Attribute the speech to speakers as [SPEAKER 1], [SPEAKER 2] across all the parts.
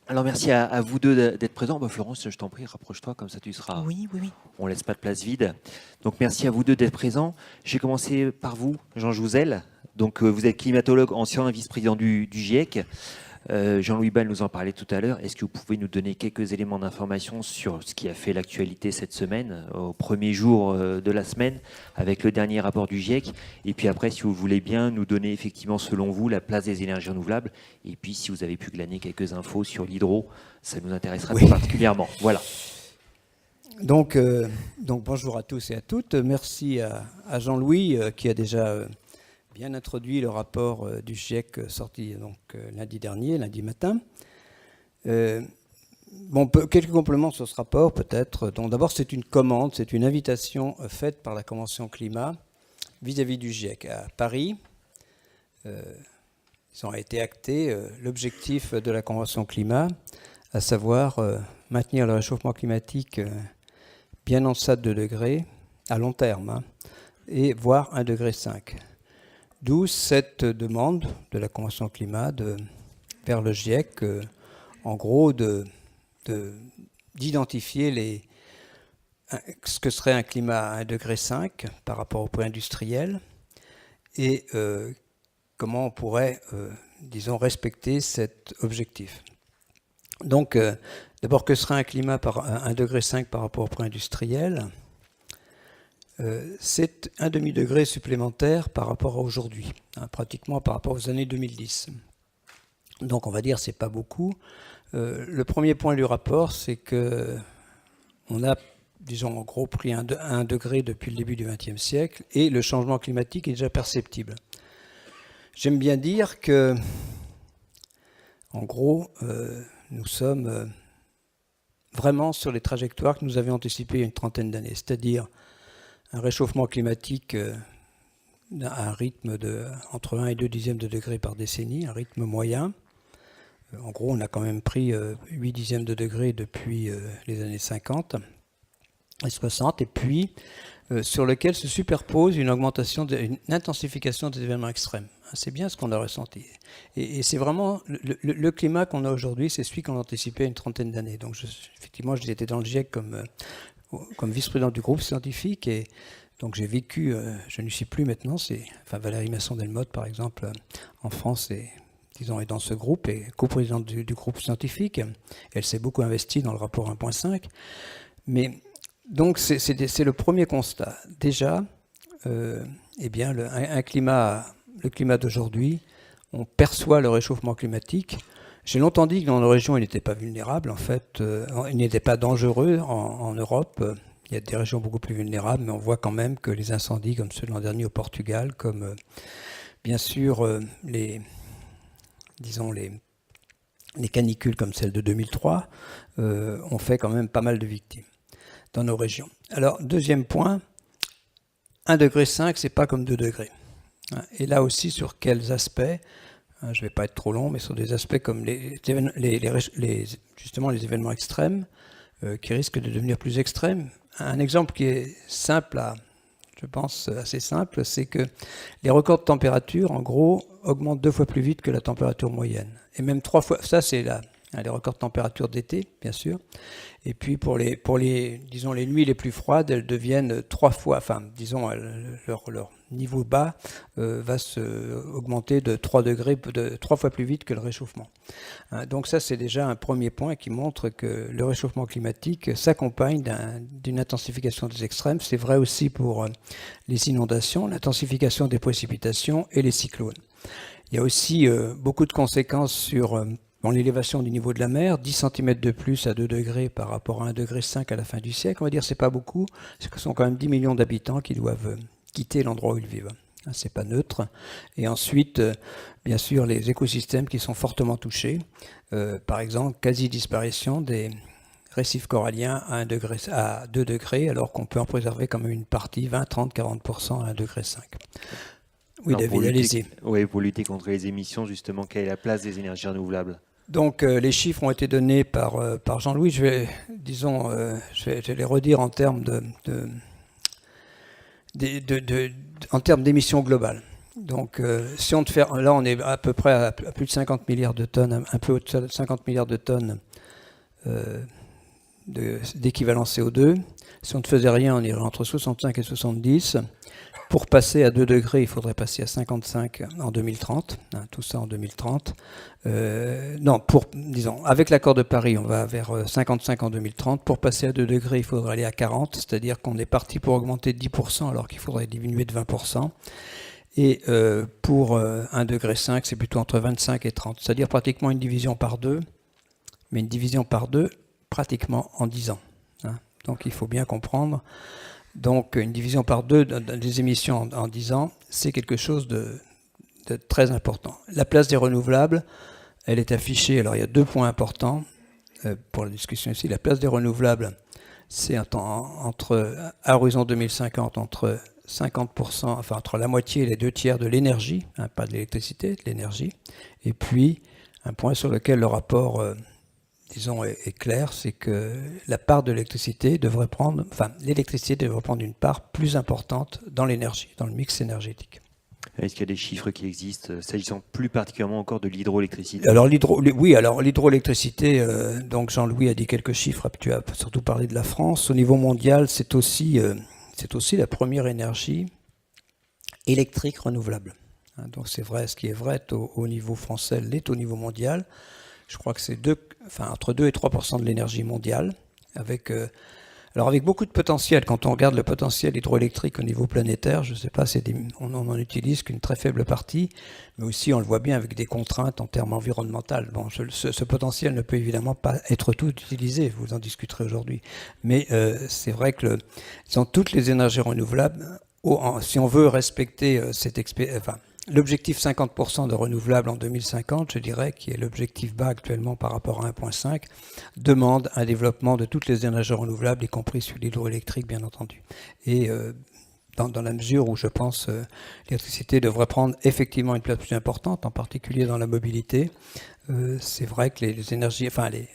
[SPEAKER 1] Alors merci à vous deux d'être présents. Bah, Florence, je t'en prie, rapproche-toi, comme ça tu seras.
[SPEAKER 2] Oui, oui, oui.
[SPEAKER 1] On laisse pas de place vide. Donc merci à vous deux d'être présents. J'ai commencé par vous, Jean Jouzel. Donc vous êtes climatologue, ancien vice-président du GIEC. Jean-Louis Bal nous en parlait tout à l'heure. Est-ce que vous pouvez nous donner quelques éléments d'information sur ce qui a fait l'actualité cette semaine, au premier jour de la semaine, avec le dernier rapport du GIEC? Et puis après, si vous voulez bien, nous donner effectivement, selon vous, la place des énergies renouvelables. Et puis, si vous avez pu glaner quelques infos sur l'hydro, ça nous intéressera tout particulièrement. Voilà.
[SPEAKER 3] Donc bonjour à tous et à toutes. Merci à Jean-Louis qui a déjà bien introduit le rapport du GIEC sorti lundi dernier, lundi matin. Quelques compléments sur ce rapport peut-être. Donc d'abord c'est une commande, c'est une invitation faite par la Convention climat vis-à-vis du GIEC à Paris. Ils ont été actés l'objectif de la Convention climat, à savoir maintenir le réchauffement climatique bien en deçà de 2 degrés, à long terme, et voire 1,5 degré. D'où cette demande de la Convention climat vers le GIEC, en gros, d'identifier ce que serait un climat à 1,5 degré par rapport au point industriel et comment on pourrait, disons, respecter cet objectif. Donc, d'abord, que serait un climat à 1,5 degré par rapport au point industriel ? C'est un demi-degré supplémentaire par rapport à aujourd'hui, pratiquement par rapport aux années 2010. Donc on va dire que ce n'est pas beaucoup. Le premier point du rapport, c'est qu'on a, disons en gros, pris un degré depuis le début du XXe siècle et le changement climatique est déjà perceptible. J'aime bien dire que, en gros, nous sommes vraiment sur les trajectoires que nous avions anticipées il y a une trentaine d'années, c'est-à-dire un réchauffement climatique à un rythme entre 1 et 2 dixièmes de degré par décennie, un rythme moyen. En gros, on a quand même pris 8 dixièmes de degré depuis les années 50 et 60, et puis sur lequel se superpose une intensification des événements extrêmes. C'est bien ce qu'on a ressenti. Et c'est vraiment le climat qu'on a aujourd'hui, c'est celui qu'on anticipait il y a une trentaine d'années. Donc effectivement, j'étais dans le GIEC comme vice-président du groupe scientifique, et donc j'ai vécu, je ne suis plus maintenant, Valérie Masson-Delmotte par exemple en France est dans ce groupe et coprésidente du groupe scientifique. Elle s'est beaucoup investie dans le rapport 1.5. Mais donc c'est le premier constat. Déjà, le climat d'aujourd'hui, on perçoit le réchauffement climatique. J'ai longtemps dit que dans nos régions, il n'était pas vulnérable. En fait, il n'était pas dangereux. En Europe, il y a des régions beaucoup plus vulnérables, mais on voit quand même que les incendies, comme ceux de l'an dernier au Portugal, comme bien sûr les canicules comme celle de 2003, ont fait quand même pas mal de victimes dans nos régions. Alors, deuxième point, 1,5 degré, c'est pas comme 2 degrés. Et là aussi, sur quels aspects ? Je ne vais pas être trop long, mais sur des aspects comme justement les événements extrêmes qui risquent de devenir plus extrêmes. Un exemple qui est simple, je pense assez simple, c'est que les records de température, en gros, augmentent 2 fois plus vite que la température moyenne. Et même 3 fois, ça c'est les records de température d'été, bien sûr. Et puis pour les nuits les plus froides, elles deviennent 3 fois, leur niveau bas va augmenter de 3 degrés, de 3 fois plus vite que le réchauffement. Donc ça, c'est déjà un premier point qui montre que le réchauffement climatique s'accompagne d'une intensification des extrêmes. C'est vrai aussi pour les inondations, l'intensification des précipitations et les cyclones. Il y a aussi beaucoup de conséquences sur l'élévation du niveau de la mer, 10 cm de plus à 2 degrés par rapport à 1,5 degré à la fin du siècle. On va dire que ce n'est pas beaucoup, ce sont quand même 10 millions d'habitants qui doivent quitter l'endroit où ils vivent. C'est pas neutre. Et ensuite, bien sûr, les écosystèmes qui sont fortement touchés. Par exemple, quasi-disparition des récifs coralliens à 2 degrés, alors qu'on peut en préserver quand même une partie, 20, 30, 40% à 1,5 degré. Oui, David, allez-y.
[SPEAKER 1] Oui, pour lutter contre les émissions, justement, quelle est la place des énergies renouvelables ?
[SPEAKER 3] Donc les chiffres ont été donnés par Jean-Louis. Je vais les redire en termes en termes d'émissions globales. Donc, si on fait, là, on est à peu près à plus de 50 milliards de tonnes, un peu au-delà de 50 milliards de tonnes d'équivalent CO2. Si on ne faisait rien, on irait entre 65 et 70. Pour passer à 2 degrés, il faudrait passer à 55 en 2030, hein, tout ça en 2030. Non, disons, avec l'accord de Paris, on va vers 55 en 2030. Pour passer à 2 degrés, il faudrait aller à 40, c'est-à-dire qu'on est parti pour augmenter de 10%, alors qu'il faudrait diminuer de 20%. Et pour 1,5 degré, c'est plutôt entre 25 et 30, c'est-à-dire pratiquement une division par 2, mais une division par 2 pratiquement en 10 ans. Hein. Donc il faut bien comprendre. Donc une division par 2 des émissions en 10 ans, c'est quelque chose de très important. La place des renouvelables, elle est affichée. Alors il y a 2 points importants pour la discussion ici. La place des renouvelables, c'est à horizon 2050 entre 50%, enfin entre la moitié et les 2/3 de l'énergie, hein, pas de l'électricité, de l'énergie. Et puis un point sur lequel le rapport disons, est clair, c'est que la part de l'électricité devrait prendre, une part plus importante dans l'énergie, dans le mix énergétique.
[SPEAKER 1] Est-ce qu'il y a des chiffres qui existent, s'agissant plus particulièrement encore de l'hydroélectricité?
[SPEAKER 3] Alors l'hydroélectricité, donc Jean-Louis a dit quelques chiffres, tu as surtout parlé de la France. Au niveau mondial, c'est aussi la première énergie électrique renouvelable. Donc c'est vrai, ce qui est vrai au niveau français l'est au niveau mondial. Je crois que c'est entre 2 et 3% de l'énergie mondiale, avec beaucoup de potentiel. Quand on regarde le potentiel hydroélectrique au niveau planétaire, je ne sais pas, on n'en utilise qu'une très faible partie, mais aussi on le voit bien avec des contraintes en termes environnementaux. Bon, ce potentiel ne peut évidemment pas être tout utilisé, vous en discuterez aujourd'hui. Mais c'est vrai que toutes les énergies renouvelables, si on veut respecter l'objectif 50% de renouvelables en 2050, je dirais, qui est l'objectif bas actuellement par rapport à 1,5, demande un développement de toutes les énergies renouvelables, y compris sur l'hydroélectrique, bien entendu. Et dans la mesure où je pense l'électricité devrait prendre effectivement une place plus importante, en particulier dans la mobilité, c'est vrai que les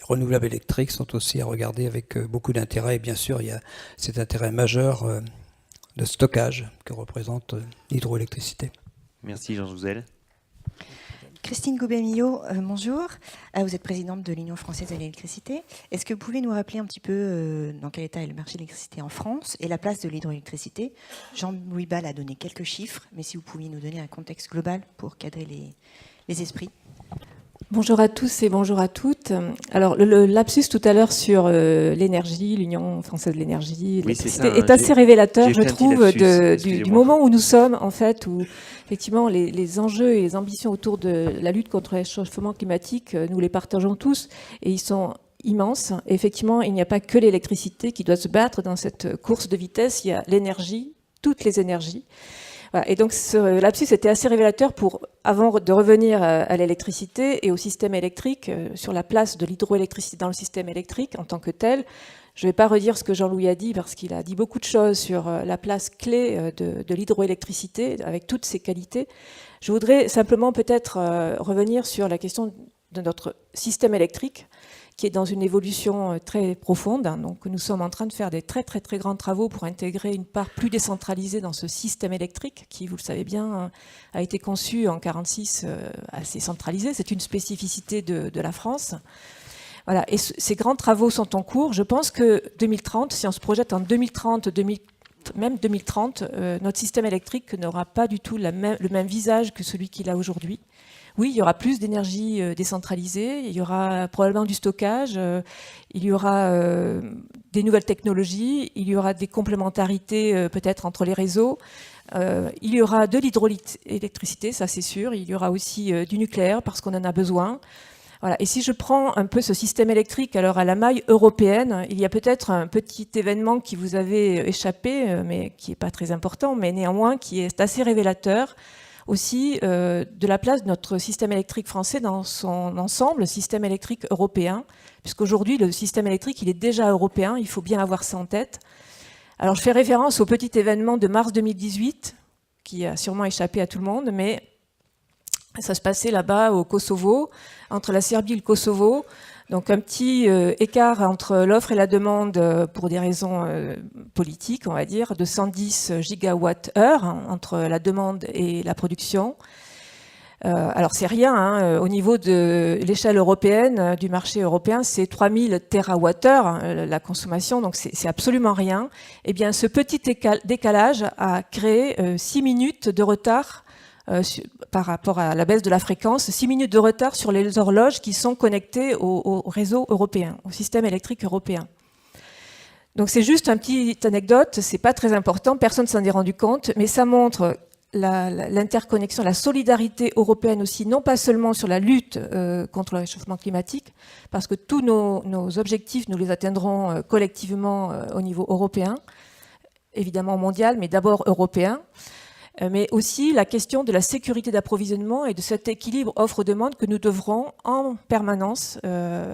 [SPEAKER 3] renouvelables électriques sont aussi à regarder avec beaucoup d'intérêt. Et bien sûr, il y a cet intérêt majeur de stockage que représente l'hydroélectricité.
[SPEAKER 1] Merci Jean Jouzel.
[SPEAKER 2] Christine Goubet-Millot, bonjour. Vous êtes présidente de l'Union française de l'électricité. Est-ce que vous pouvez nous rappeler un petit peu dans quel état est le marché de l'électricité en France et la place de l'hydroélectricité? Jean-Louis Bal a donné quelques chiffres, mais si vous pouviez nous donner un contexte global pour cadrer les esprits.
[SPEAKER 4] Bonjour à tous et bonjour à toutes. Alors, le lapsus tout à l'heure sur l'énergie, l'Union française de l'énergie, l'électricité, est assez révélateur, je trouve, du moment où nous sommes, en fait, où effectivement les enjeux et les ambitions autour de la lutte contre le réchauffement climatique, nous les partageons tous et ils sont immenses. Et effectivement, il n'y a pas que l'électricité qui doit se battre dans cette course de vitesse, il y a l'énergie, toutes les énergies. Voilà. Et donc ce lapsus était assez révélateur avant de revenir à l'électricité et au système électrique, sur la place de l'hydroélectricité dans le système électrique en tant que tel. Je ne vais pas redire ce que Jean-Louis a dit parce qu'il a dit beaucoup de choses sur la place clé de l'hydroélectricité avec toutes ses qualités. Je voudrais simplement peut-être revenir sur la question de notre système électrique qui est dans une évolution très profonde. Donc nous sommes en train de faire des très très très grands travaux pour intégrer une part plus décentralisée dans ce système électrique qui, vous le savez bien, a été conçu en 1946 assez centralisé. C'est une spécificité de la France. Voilà. Et ces grands travaux sont en cours. Je pense que 2030, si on se projette en 2030, même 2030, notre système électrique n'aura pas du tout le même visage que celui qu'il a aujourd'hui. Oui, il y aura plus d'énergie décentralisée, il y aura probablement du stockage, il y aura des nouvelles technologies, il y aura des complémentarités peut-être entre les réseaux, il y aura de l'hydroélectricité, ça c'est sûr, il y aura aussi du nucléaire parce qu'on en a besoin. Voilà. Et si je prends un peu ce système électrique alors à la maille européenne, il y a peut-être un petit événement qui vous avait échappé, mais qui n'est pas très important, mais néanmoins qui est assez révélateur aussi de la place de notre système électrique français dans son ensemble, le système électrique européen, puisqu'aujourd'hui le système électrique il est déjà européen, il faut bien avoir ça en tête. Alors je fais référence au petit événement de mars 2018, qui a sûrement échappé à tout le monde, mais ça se passait là-bas au Kosovo, entre la Serbie et le Kosovo. Donc un petit écart entre l'offre et la demande pour des raisons politiques, on va dire, de 110 gigawattheures entre la demande et la production. Alors c'est rien, hein, au niveau de l'échelle européenne, du marché européen, c'est 3000 terawattheures la consommation, donc c'est absolument rien. Eh bien ce petit décalage a créé 6 minutes de retard par rapport à la baisse de la fréquence, 6 minutes de retard sur les horloges qui sont connectées au réseau européen, au système électrique européen. Donc c'est juste une petite anecdote, c'est pas très important, personne ne s'en est rendu compte, mais ça montre l'interconnexion, la solidarité européenne aussi, non pas seulement sur la lutte contre le réchauffement climatique, parce que tous nos objectifs, nous les atteindrons collectivement au niveau européen, évidemment mondial, mais d'abord européen, mais aussi la question de la sécurité d'approvisionnement et de cet équilibre offre-demande que nous devrons en permanence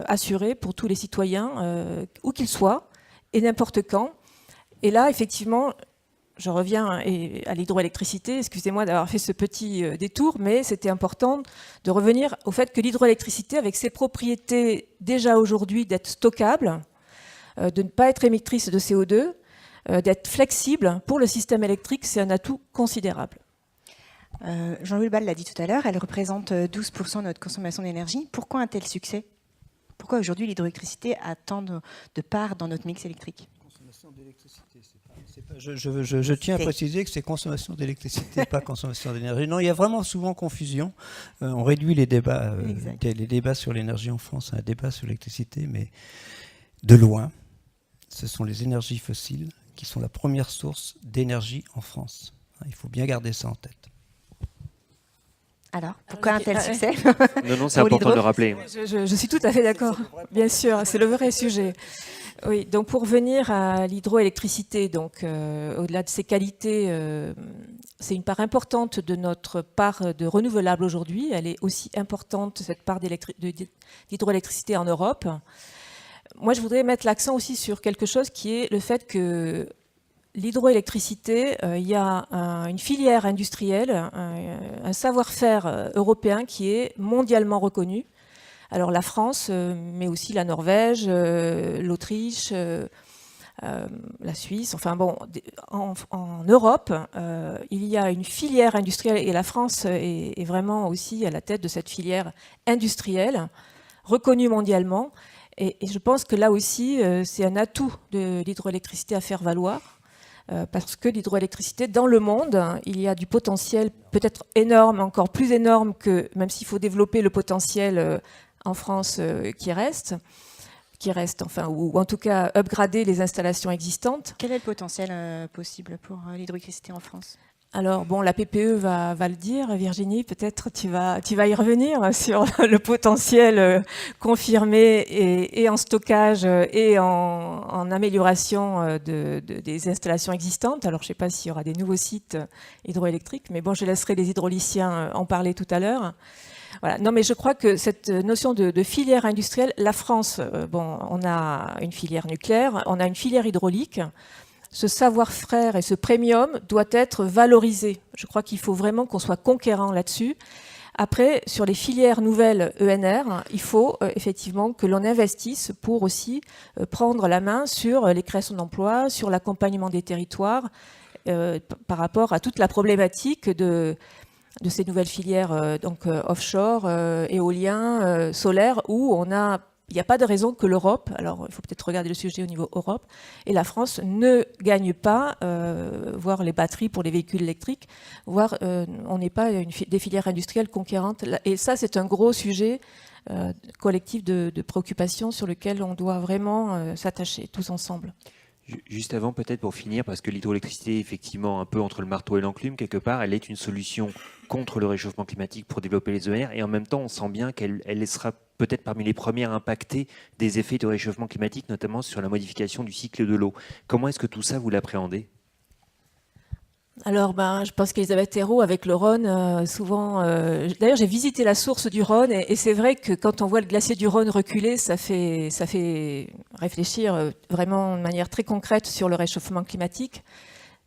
[SPEAKER 4] assurer pour tous les citoyens, où qu'ils soient, et n'importe quand. Et là, effectivement, je reviens à l'hydroélectricité, excusez-moi d'avoir fait ce petit détour, mais c'était important de revenir au fait que l'hydroélectricité, avec ses propriétés déjà aujourd'hui d'être stockable, de ne pas être émettrice de CO2, d'être flexible pour le système électrique, c'est un atout considérable.
[SPEAKER 2] Jean-Louis Bal l'a dit tout à l'heure, elle représente 12% de notre consommation d'énergie. Pourquoi un tel succès? Pourquoi aujourd'hui l'hydroélectricité a tant de part dans notre mix électrique?
[SPEAKER 3] Consommation d'électricité, je tiens à préciser que c'est consommation d'électricité, pas consommation d'énergie. Non, il y a vraiment souvent confusion. On réduit les débats sur l'énergie en France à un débat sur l'électricité, mais de loin, ce sont les énergies fossiles qui sont la première source d'énergie en France. Il faut bien garder ça en tête.
[SPEAKER 2] Alors, pourquoi un tel succès?
[SPEAKER 1] Non, c'est important de le rappeler.
[SPEAKER 4] Je suis tout à fait d'accord. Bien sûr, c'est le vrai sujet. Oui, donc pour revenir à l'hydroélectricité, donc au-delà de ses qualités, c'est une part importante de notre part de renouvelable aujourd'hui. Elle est aussi importante, cette part d'hydroélectricité en Europe. Moi, je voudrais mettre l'accent aussi sur quelque chose qui est le fait que l'hydroélectricité, il y a une filière industrielle, un savoir-faire européen qui est mondialement reconnu. Alors la France, mais aussi la Norvège, l'Autriche, la Suisse, enfin bon, en Europe, il y a une filière industrielle et la France est vraiment aussi à la tête de cette filière industrielle, reconnue mondialement. Et je pense que là aussi, c'est un atout de l'hydroélectricité à faire valoir. Parce que l'hydroélectricité, dans le monde, il y a du potentiel peut-être énorme, encore plus énorme que, même s'il faut développer le potentiel en France qui reste enfin, ou en tout cas upgrader les installations existantes.
[SPEAKER 2] Quel est le potentiel possible pour l'hydroélectricité en France ?
[SPEAKER 4] Alors bon, la PPE va le dire. Virginie, peut-être tu vas y revenir sur le potentiel confirmé et en stockage et en amélioration des installations existantes. Alors je ne sais pas s'il y aura des nouveaux sites hydroélectriques, mais bon, je laisserai les hydrauliciens en parler tout à l'heure. Voilà. Non, mais je crois que cette notion de filière industrielle, la France, bon, on a une filière nucléaire, on a une filière hydraulique. Ce savoir-faire et ce premium doit être valorisé. Je crois qu'il faut vraiment qu'on soit conquérant là-dessus. Après, sur les filières nouvelles ENR, il faut effectivement que l'on investisse pour aussi prendre la main sur les créations d'emplois, sur l'accompagnement des territoires, par rapport à toute la problématique de ces nouvelles filières donc offshore, éolien, solaire, où il n'y a pas de raison que l'Europe, alors il faut peut-être regarder le sujet au niveau Europe, et la France ne gagne pas, voire les batteries pour les véhicules électriques, voire on n'est pas des filières industrielles conquérantes. Et ça, c'est un gros sujet collectif de préoccupation sur lequel on doit vraiment s'attacher tous ensemble.
[SPEAKER 1] Juste avant, peut-être pour finir, parce que l'hydroélectricité, effectivement, un peu entre le marteau et l'enclume, quelque part, elle est une solution contre le réchauffement climatique pour développer les ENR, et en même temps, on sent bien qu'elle sera peut-être parmi les premières impactées des effets de réchauffement climatique, notamment sur la modification du cycle de l'eau. Comment est-ce que tout ça, vous l'appréhendez ?
[SPEAKER 4] Alors, je pense qu'Elisabeth Hérault, avec le Rhône, souvent... D'ailleurs, j'ai visité la source du Rhône, et c'est vrai que quand on voit le glacier du Rhône reculer, ça fait réfléchir vraiment de manière très concrète sur le réchauffement climatique.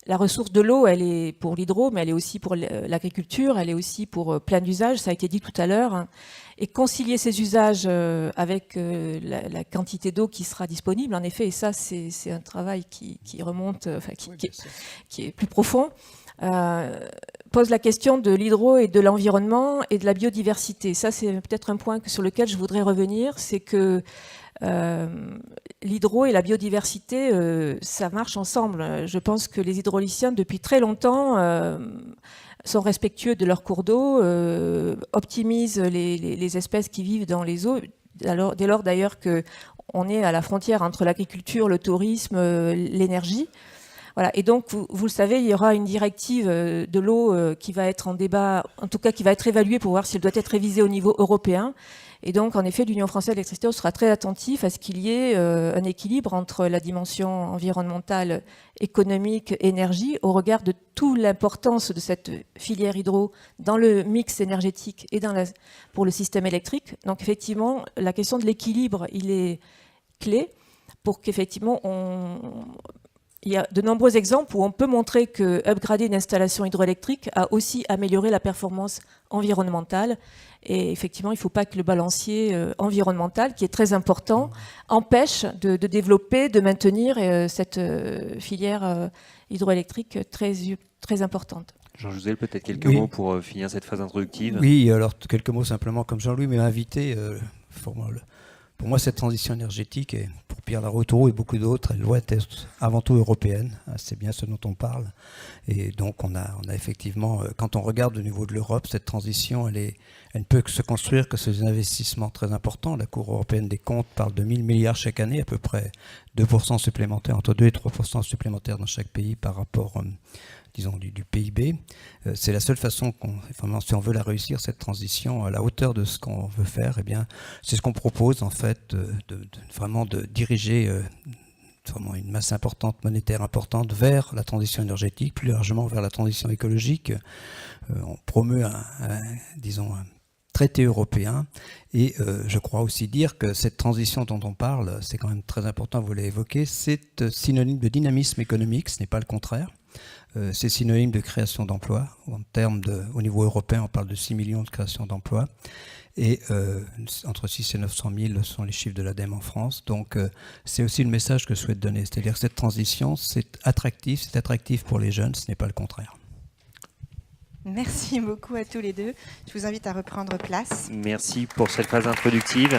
[SPEAKER 4] la ressource de l'eau, elle est pour l'hydro, mais elle est aussi pour l'agriculture, elle est aussi pour plein d'usages, ça a été dit tout à l'heure. Et concilier ces usages avec la quantité d'eau qui sera disponible, en effet, et ça, c'est un travail qui remonte, enfin, qui est plus profond, pose la question de l'hydro et de l'environnement et de la biodiversité. Ça, c'est peut-être un point sur lequel je voudrais revenir, c'est que l'hydro et la biodiversité, ça marche ensemble. Je pense que les hydrauliciens, depuis très longtemps, sont respectueux de leurs cours d'eau, optimisent les espèces qui vivent dans les eaux. Alors, dès lors d'ailleurs qu'on est à la frontière entre l'agriculture, le tourisme, l'énergie. Voilà. Et donc, vous le savez, il y aura une directive de l'eau qui va être en débat, en tout cas qui va être évaluée pour voir si elle doit être révisée au niveau européen. Et donc, en effet, l'Union française de l'électricité sera très attentif à ce qu'il y ait un équilibre entre la dimension environnementale, économique, énergie, au regard de toute l'importance de cette filière hydro dans le mix énergétique et pour le système électrique. Donc, effectivement, la question de l'équilibre, il est clé pour qu'effectivement, il y a de nombreux exemples où on peut montrer que upgrader une installation hydroélectrique a aussi amélioré la performance environnementale. Et effectivement, il ne faut pas que le balancier environnemental, qui est très important, empêche de développer, de maintenir cette filière hydroélectrique très importante.
[SPEAKER 1] Jean-Jouzel, peut-être quelques mots pour finir cette phase introductive.
[SPEAKER 3] Oui, alors quelques mots simplement, comme Jean-Louis m'a invité, pour moi, cette transition énergétique, et pour Pierre Laroutourou et beaucoup d'autres, elle doit être avant tout européenne. C'est bien ce dont on parle. Et donc, on a effectivement, quand on regarde au niveau de l'Europe, cette transition, elle ne peut que se construire que sur des investissements très importants. La Cour européenne des comptes parle de 1000 milliards chaque année, à peu près 2% supplémentaires, entre 2 et 3% supplémentaires dans chaque pays par rapport, disons, du PIB. C'est la seule façon si on veut la réussir, cette transition à la hauteur de ce qu'on veut faire, eh bien, c'est ce qu'on propose, en fait, vraiment de diriger vraiment une masse importante, monétaire importante, vers la transition énergétique, plus largement vers la transition écologique. On promeut un traité européen et je crois aussi dire que cette transition dont on parle, c'est quand même très important, vous l'avez évoqué, c'est synonyme de dynamisme économique, ce n'est pas le contraire. C'est synonyme de création d'emplois. Au niveau européen, on parle de 6 millions de créations d'emplois. Et entre 6 et 900 000 sont les chiffres de l'ADEME en France. Donc, c'est aussi le message que je souhaite donner. C'est-à-dire que cette transition, c'est attractif pour les jeunes, ce n'est pas le contraire.
[SPEAKER 2] Merci beaucoup à tous les deux. Je vous invite à reprendre place.
[SPEAKER 1] Merci pour cette phase introductive.